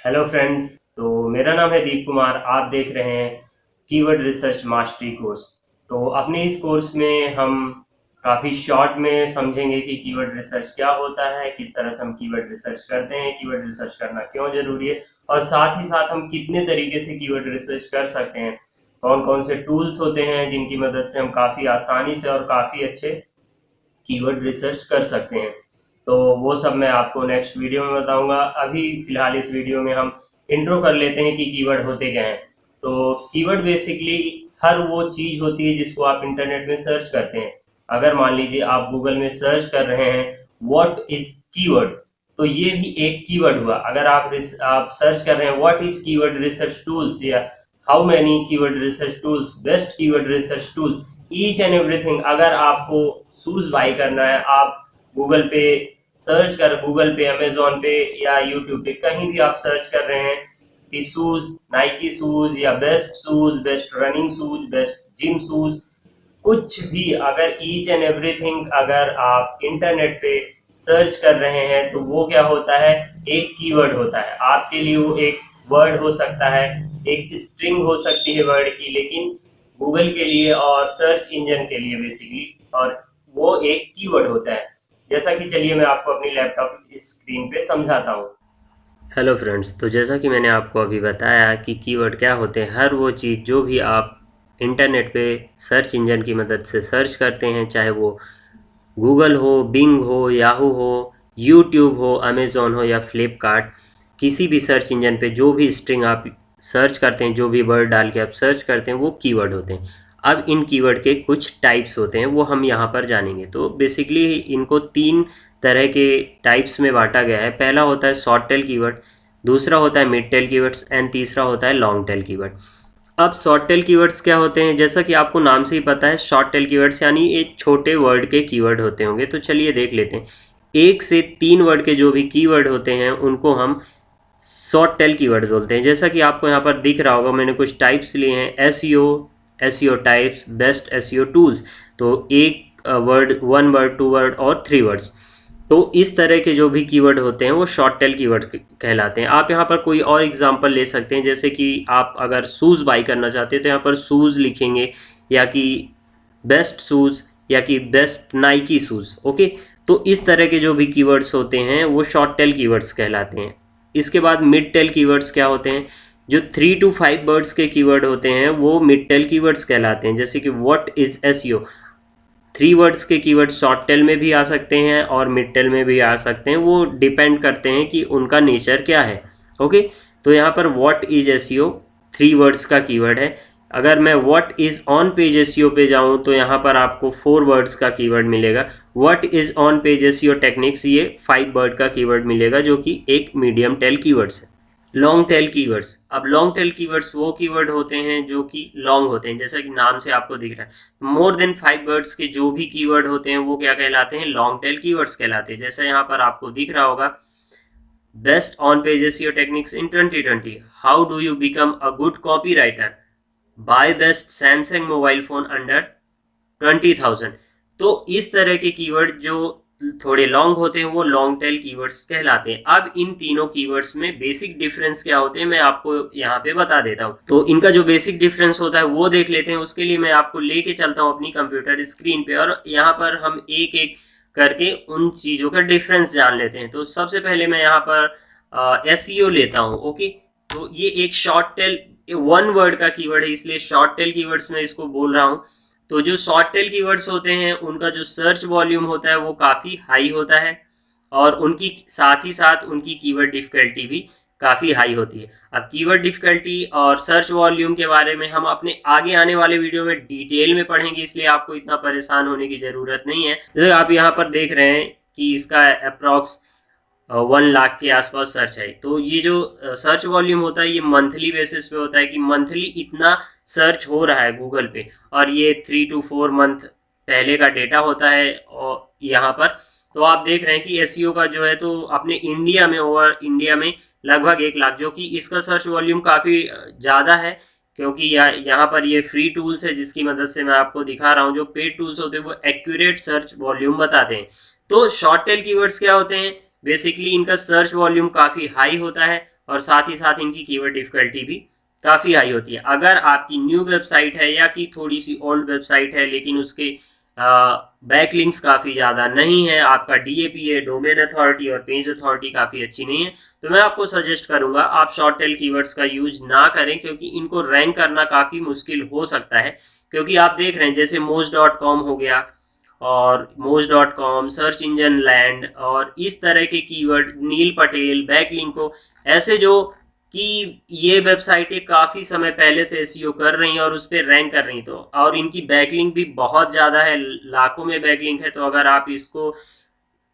Hello friends. तो मेरा नाम है दीप कुमार। आप देख रहे हैं कीवर्ड रिसर्च मास्टरी कोर्स। तो अपने इस कोर्स में हम काफ़ी शॉर्ट में समझेंगे कि कीवर्ड रिसर्च क्या होता है, किस तरह से हम कीवर्ड रिसर्च करते हैं, कीवर्ड रिसर्च करना क्यों ज़रूरी है, और साथ ही साथ हम कितने तरीके से कीवर्ड रिसर्च कर सकते हैं, कौन कौन से टूल्स होते हैं जिनकी मदद से हम काफ़ी आसानी से और काफ़ी अच्छे कीवर्ड रिसर्च कर सकते हैं। तो वो सब मैं आपको नेक्स्ट वीडियो में बताऊंगा। अभी फिलहाल इस वीडियो में हम इंट्रो कर लेते हैं कि कीवर्ड होते क्या हैं। तो कीवर्ड बेसिकली हर वो चीज़ होती है जिसको आप इंटरनेट में सर्च करते हैं। अगर मान लीजिए आप गूगल में सर्च कर रहे हैं व्हाट इज कीवर्ड, तो ये भी एक कीवर्ड हुआ। अगर आप सर्च कर रहे हैं what is keyword research tools या how many keyword research tools, best keyword research tools, each and everything. अगर आपको शूज बाई करना है, आप गूगल पे सर्च कर, गूगल पे, अमेजोन पे या यूट्यूब पे कहीं भी आप सर्च कर रहे हैं कि शूज, नाइकी शूज या best shoes, best running shoes, best gym shoes, कुछ भी, अगर ईच एंड एवरीथिंग अगर आप इंटरनेट पे सर्च कर रहे हैं तो वो क्या होता है, एक कीवर्ड होता है। आपके लिए वो एक वर्ड हो सकता है, एक स्ट्रिंग हो सकती है वर्ड की, लेकिन गूगल के लिए और सर्च इंजन के लिए बेसिकली, और वो एक कीवर्ड होता है। जैसा कि चलिए मैं आपको अपनी लैपटॉप स्क्रीन पे समझाता हूँ। हेलो फ्रेंड्स, तो जैसा कि मैंने आपको अभी बताया कि कीवर्ड क्या होते हैं, हर वो चीज़ जो भी आप इंटरनेट पे सर्च इंजन की मदद से सर्च करते हैं, चाहे वो गूगल हो, बिंग हो, याहू हो, यूट्यूब हो, अमेज़ॉन हो या फ्लिपकार्ट, किसी भी सर्च इंजन पे जो भी स्ट्रिंग आप सर्च करते हैं, जो भी वर्ड डाल के आप सर्च करते हैं, वो कीवर्ड होते हैं। अब इन कीवर्ड के कुछ टाइप्स होते हैं, वो हम यहाँ पर जानेंगे। तो बेसिकली इनको 3 तरह के टाइप्स में बाँटा गया है। पहला होता है शॉर्ट टेल कीवर्ड, दूसरा होता है मिड टेल कीवर्ड्स एंड तीसरा होता है लॉन्ग टेल कीवर्ड। अब शॉर्ट टेल कीवर्ड्स क्या होते हैं? जैसा कि आपको नाम से ही पता है, शॉर्ट टेल कीवर्ड्स यानी एक छोटे वर्ड के कीवर्ड होते होंगे। तो चलिए देख लेते हैं। 1 से 3 वर्ड के जो भी कीवर्ड होते हैं उनको हम शॉर्ट टेल कीवर्ड बोलते हैं। जैसा कि आपको यहाँ पर दिख रहा होगा, मैंने कुछ टाइप्स लिए हैं, SEO, SEO types, best SEO tools. तो एक वर्ड, 1 वर्ड, 2 वर्ड और 3 वर्ड्स। तो इस तरह के जो भी कीवर्ड होते हैं वो शॉर्ट टेल कीवर्ड कहलाते हैं। आप यहाँ पर कोई और एग्जांपल ले सकते हैं, जैसे कि आप अगर शूज़ बाई करना चाहते हैं तो यहाँ पर शूज़ लिखेंगे, या कि बेस्ट शूज़, या कि बेस्ट नाइकी शूज़। ओके, तो इस तरह के जो भी कीवर्ड्स होते हैं वो शॉर्ट टेल कीवर्ड्स कहलाते हैं। इसके बाद मिड टेल कीवर्ड्स क्या होते हैं? जो 3 to 5 वर्ड्स के कीवर्ड होते हैं वो मिड टेल कीवर्ड्स कहलाते हैं। जैसे कि व्हाट इज एसईओ, 3 वर्ड्स के कीवर्ड शॉर्ट टेल में भी आ सकते हैं और मिड टेल में भी आ सकते हैं। वो डिपेंड करते हैं कि उनका नेचर क्या है। ओके, तो यहाँ पर व्हाट इज एसईओ 3 वर्ड्स का कीवर्ड है। अगर मैं what is on page SEO पे जाऊँ तो यहाँ पर आपको 4 वर्ड्स का कीवर्ड मिलेगा। What is on page SEO techniques, ये 5 वर्ड का कीवर्ड मिलेगा, जो कि एक मीडियम टेल कीवर्ड्स है। लॉन्ग टेल कीवर्ड्स, अब लॉन्ग टेल कीवर्ड्स वो कीवर्ड होते हैं जो कि लॉन्ग होते हैं, जैसा कि नाम से आपको दिख रहा है। मोर देन 5 वर्ड्स के जो भी कीवर्ड होते हैं वो क्या कहलाते हैं? लॉन्ग टेल कीवर्ड्स कहलाते हैं। जैसे यहाँ पर आपको दिख रहा होगा, best on page SEO techniques in 2020, how do you become a good copy writer, buy best Samsung mobile phone under 20,000। तो इस तरह के कीवर्ड जो थोड़े लॉन्ग होते हैं वो लॉन्ग टेल कीवर्ड्स कहलाते हैं। अब इन तीनों कीवर्ड्स में बेसिक डिफरेंस क्या होते हैं मैं आपको यहाँ पे बता देता हूँ। तो इनका जो बेसिक डिफरेंस होता है वो देख लेते हैं। उसके लिए मैं आपको लेके चलता हूँ अपनी कंप्यूटर स्क्रीन पे, और यहाँ पर हम एक एक करके उन चीजों का डिफरेंस जान लेते हैं। तो सबसे पहले मैं यहाँ पर एसईओ लेता हूँ। ओके, तो ये एक शॉर्ट टेल, 1 वर्ड का कीवर्ड है, इसलिए शॉर्ट टेल कीवर्ड्स में इसको बोल रहा हूँ। तो जो शॉर्ट टेल कीवर्ड्स होते हैं उनका जो सर्च वॉल्यूम होता है वो काफ़ी हाई होता है, और उनकी साथ ही साथ उनकी कीवर्ड डिफिकल्टी भी काफ़ी हाई होती है। अब कीवर्ड डिफिकल्टी और सर्च वॉल्यूम के बारे में हम अपने आगे आने वाले वीडियो में डिटेल में पढ़ेंगे, इसलिए आपको इतना परेशान होने की ज़रूरत नहीं है। जैसे आप यहाँ पर देख रहे हैं कि इसका अप्रॉक्स 1 लाख के आसपास सर्च है। तो ये जो सर्च वॉल्यूम होता है ये मंथली बेसिस पे होता है कि मंथली इतना सर्च हो रहा है गूगल पे, और ये 3 to 4 मंथ पहले का डेटा होता है। और यहाँ पर तो आप देख रहे हैं कि एसईओ का जो है, तो अपने इंडिया में, ओवर इंडिया में लगभग 1 लाख, जो कि इसका सर्च वॉल्यूम काफ़ी ज़्यादा है, क्योंकि यहाँ पर ये फ्री टूल्स है जिसकी मदद से मैं आपको दिखा रहा हूँ। जो पेड टूल्स होते हैं वो एक्यूरेट सर्च वॉल्यूम बताते हैं। तो शॉर्ट टेल कीवर्ड्स क्या होते हैं? बेसिकली इनका सर्च वॉल्यूम काफ़ी हाई होता है, और साथ ही साथ इनकी कीवर्ड डिफिकल्टी भी काफ़ी हाई होती है। अगर आपकी न्यू वेबसाइट है या कि थोड़ी सी ओल्ड वेबसाइट है लेकिन उसके बैकलिंक्स काफ़ी ज़्यादा नहीं है, आपका DAPA डोमेन अथॉरिटी और पेज अथॉरिटी काफ़ी अच्छी नहीं है, तो मैं आपको सजेस्ट करूंगा आप शॉर्ट टेल कीवर्ड्स का यूज ना करें, क्योंकि इनको रैंक करना काफ़ी मुश्किल हो सकता है। क्योंकि आप देख रहे हैं जैसे moz.com हो गया और moz.com, सर्च इंजन लैंड और इस तरह के कीवर्ड, नील पटेल, बैकलिंको, ऐसे जो कि ये वेबसाइटें काफ़ी समय पहले से एसईओ कर रही हैं और उस पर रैंक कर रही, तो और इनकी बैकलिंक भी बहुत ज़्यादा है, लाखों में बैकलिंक है। तो अगर आप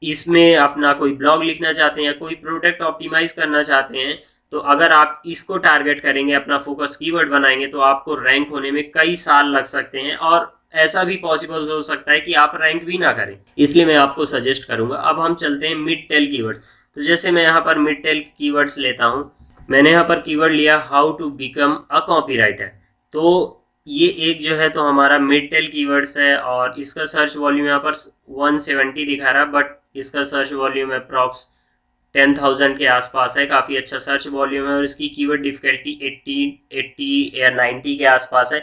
इसमें अपना कोई ब्लॉग लिखना चाहते हैं या कोई प्रोडक्ट ऑप्टिमाइज करना चाहते हैं, तो अगर आप इसको टारगेट करेंगे, अपना फोकस कीवर्ड बनाएंगे, तो आपको रैंक होने में कई साल लग सकते हैं और ऐसा भी पॉसिबल हो सकता है कि आप रैंक भी ना करें। इसलिए मैं आपको सजेस्ट करूंगा। अब हम चलते हैं मिड टेल कीवर्ड्स। तो जैसे मैं यहाँ पर मिड टेल कीवर्ड्स लेता हूँ, मैंने यहाँ पर कीवर्ड लिया how to become a copywriter. तो ये एक जो है तो हमारा मिड टेल कीवर्ड्स है और इसका सर्च वॉल्यूम यहाँ पर 170 दिखा रहा है, बट इसका सर्च वॉल्यूम अप्रॉक्स 10,000 के आसपास है, काफ़ी अच्छा सर्च वॉल्यूम है और इसकी कीवर्ड डिफिकल्टी 80 या 90 के आसपास है।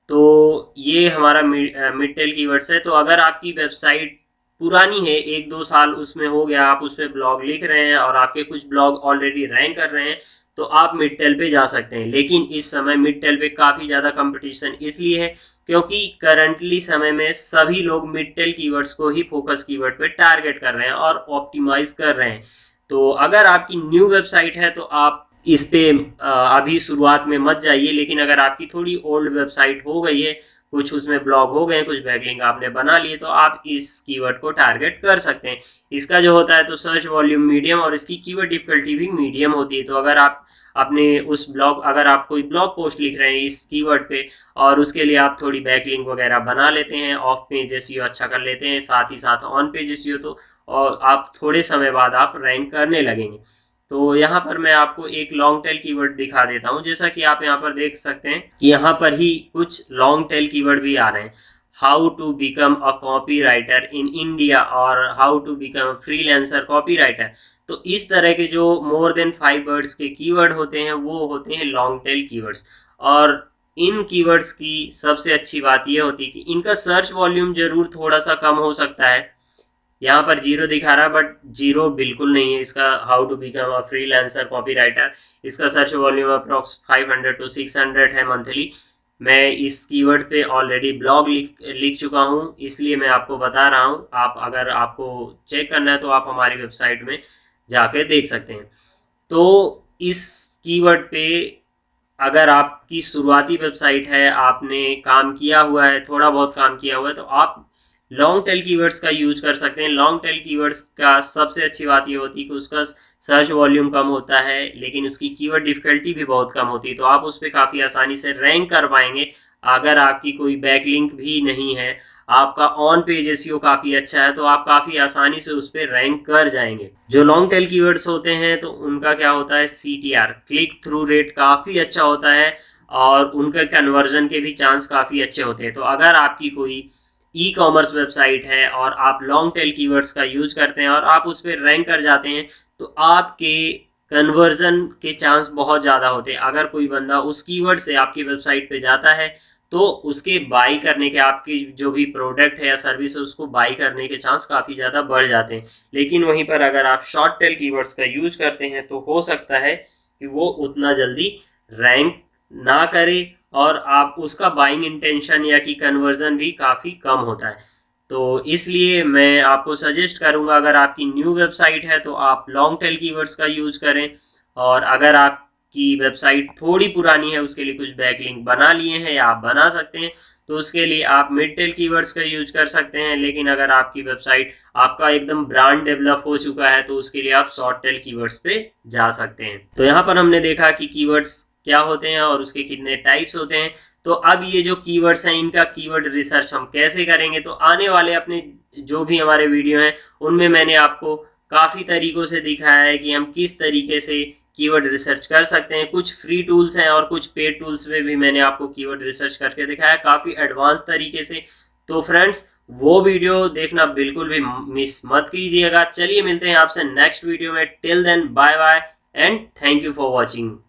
तो ये हमारा मिड टेल कीवर्ड्स है। तो अगर आपकी वेबसाइट पुरानी है, 1-2 साल उसमें हो गया, आप उस पर ब्लॉग लिख रहे हैं और आपके कुछ ब्लॉग ऑलरेडी रैंक कर रहे हैं, तो आप मिड टेल पे जा सकते हैं। लेकिन इस समय मिड टेल पे काफ़ी ज़्यादा कंपटीशन इसलिए है क्योंकि करंटली समय में सभी लोग मिड टेल कीवर्ड्स को ही फोकस कीवर्ड पे टारगेट कर रहे हैं और ऑप्टिमाइज कर रहे हैं। तो अगर आपकी न्यू वेबसाइट है तो आप इस पे अभी शुरुआत में मत जाइए, लेकिन अगर आपकी थोड़ी ओल्ड वेबसाइट हो गई है, कुछ उसमें ब्लॉग हो गए, कुछ बैकलिंक आपने बना लिए, तो आप इस कीवर्ड को टारगेट कर सकते हैं। इसका जो होता है तो सर्च वॉल्यूम मीडियम और इसकी कीवर्ड डिफिकल्टी भी मीडियम होती है। तो अगर आप अपने उस ब्लॉग, अगर आप कोई ब्लॉग पोस्ट लिख रहे हैं इस कीवर्ड पे और उसके लिए आप थोड़ी बैकलिंक वगैरह बना लेते हैं, ऑफ पेज एसईओ अच्छा कर लेते हैं, साथ ही साथ ऑन पेज एसईओ, तो और आप थोड़े समय बाद आप रैंक करने लगेंगे। तो यहाँ पर मैं आपको एक लॉन्ग टेल कीवर्ड दिखा देता हूँ। जैसा कि आप यहाँ पर देख सकते हैं कि यहाँ पर ही कुछ लॉन्ग टेल कीवर्ड भी आ रहे हैं, how to become a copy writer in India और how to become freelancer copy writer. तो इस तरह के जो मोर देन 5 वर्ड्स के कीवर्ड होते हैं वो होते हैं लॉन्ग टेल कीवर्ड्स। और इन कीवर्ड्स की सबसे अच्छी बात यह होती है कि इनका सर्च वॉल्यूम जरूर थोड़ा सा कम हो सकता है, यहाँ पर 0 दिखा रहा है बट 0 बिल्कुल नहीं है इसका। How to become a freelancer copywriter, इसका सर्च वॉल्यूम अप्रॉक्स 500 to 600 है मंथली। मैं इस कीवर्ड पे ऑलरेडी ब्लॉग लिख चुका हूँ, इसलिए मैं आपको बता रहा हूँ। आप अगर आपको चेक करना है तो आप हमारी वेबसाइट में जाके देख सकते हैं। तो इस कीवर्ड पे अगर आपकी शुरुआती वेबसाइट है, आपने काम किया हुआ है, थोड़ा बहुत काम किया हुआ है, तो आप लॉन्ग टेल कीवर्ड्स का यूज कर सकते हैं। लॉन्ग टेल कीवर्ड्स का सबसे अच्छी बात ये होती है कि उसका सर्च वॉल्यूम कम होता है लेकिन उसकी कीवर्ड डिफिकल्टी भी बहुत कम होती है, तो आप उस पर काफ़ी आसानी से रैंक कर पाएंगे। अगर आपकी कोई बैकलिंक भी नहीं है, आपका ऑन पेज एसईओ काफ़ी अच्छा है, तो आप काफ़ी आसानी से उस पर रैंक कर जाएंगे। जो लॉन्ग टेल कीवर्ड्स होते हैं तो उनका क्या होता है, CTR, क्लिक थ्रू रेट, काफ़ी अच्छा होता है और उनके कन्वर्जन के भी चांस काफ़ी अच्छे होते हैं। तो अगर आपकी कोई ई कॉमर्स वेबसाइट है और आप लॉन्ग टेल कीवर्ड्स का यूज करते हैं और आप उस पर रैंक कर जाते हैं, तो आपके कन्वर्जन के चांस बहुत ज़्यादा होते हैं। अगर कोई बंदा उस कीवर्ड से आपकी वेबसाइट पे जाता है तो उसके बाई करने के, आपकी जो भी प्रोडक्ट है या सर्विस है उसको बाई करने के चांस काफ़ी ज़्यादा बढ़ जाते हैं। लेकिन वहीं पर अगर आप शॉर्ट टेल कीवर्ड्स का यूज करते हैं तो हो सकता है कि वो उतना जल्दी रैंक ना करे और आप उसका बाइंग इंटेंशन या कि कन्वर्जन भी काफ़ी कम होता है। तो इसलिए मैं आपको सजेस्ट करूंगा, अगर आपकी न्यू वेबसाइट है तो आप लॉन्ग टेल कीवर्ड्स का यूज करें, और अगर आपकी वेबसाइट थोड़ी पुरानी है, उसके लिए कुछ बैकलिंक बना लिए हैं या आप बना सकते हैं, तो उसके लिए आप मिड टेल कीवर्ड्स का यूज कर सकते हैं। लेकिन अगर आपकी वेबसाइट, आपका एकदम ब्रांड डेवलप हो चुका है, तो उसके लिए आप शॉर्ट टेल कीवर्ड्स पे जा सकते हैं। तो यहाँ पर हमने देखा कि कीवर्ड्स क्या होते हैं और उसके कितने टाइप्स होते हैं। तो अब ये जो कीवर्ड्स हैं इनका कीवर्ड रिसर्च हम कैसे करेंगे, तो आने वाले अपने जो भी हमारे वीडियो हैं उनमें मैंने आपको काफ़ी तरीकों से दिखाया है कि हम किस तरीके से कीवर्ड रिसर्च कर सकते हैं। कुछ फ्री टूल्स हैं और कुछ पेड टूल्स में भी मैंने आपको कीवर्ड रिसर्च करके दिखाया काफ़ी एडवांस तरीके से। तो फ्रेंड्स, वो वीडियो देखना बिल्कुल भी मिस मत कीजिएगा। चलिए मिलते हैं आपसे नेक्स्ट वीडियो में। Till then, bye bye and thank you for watching.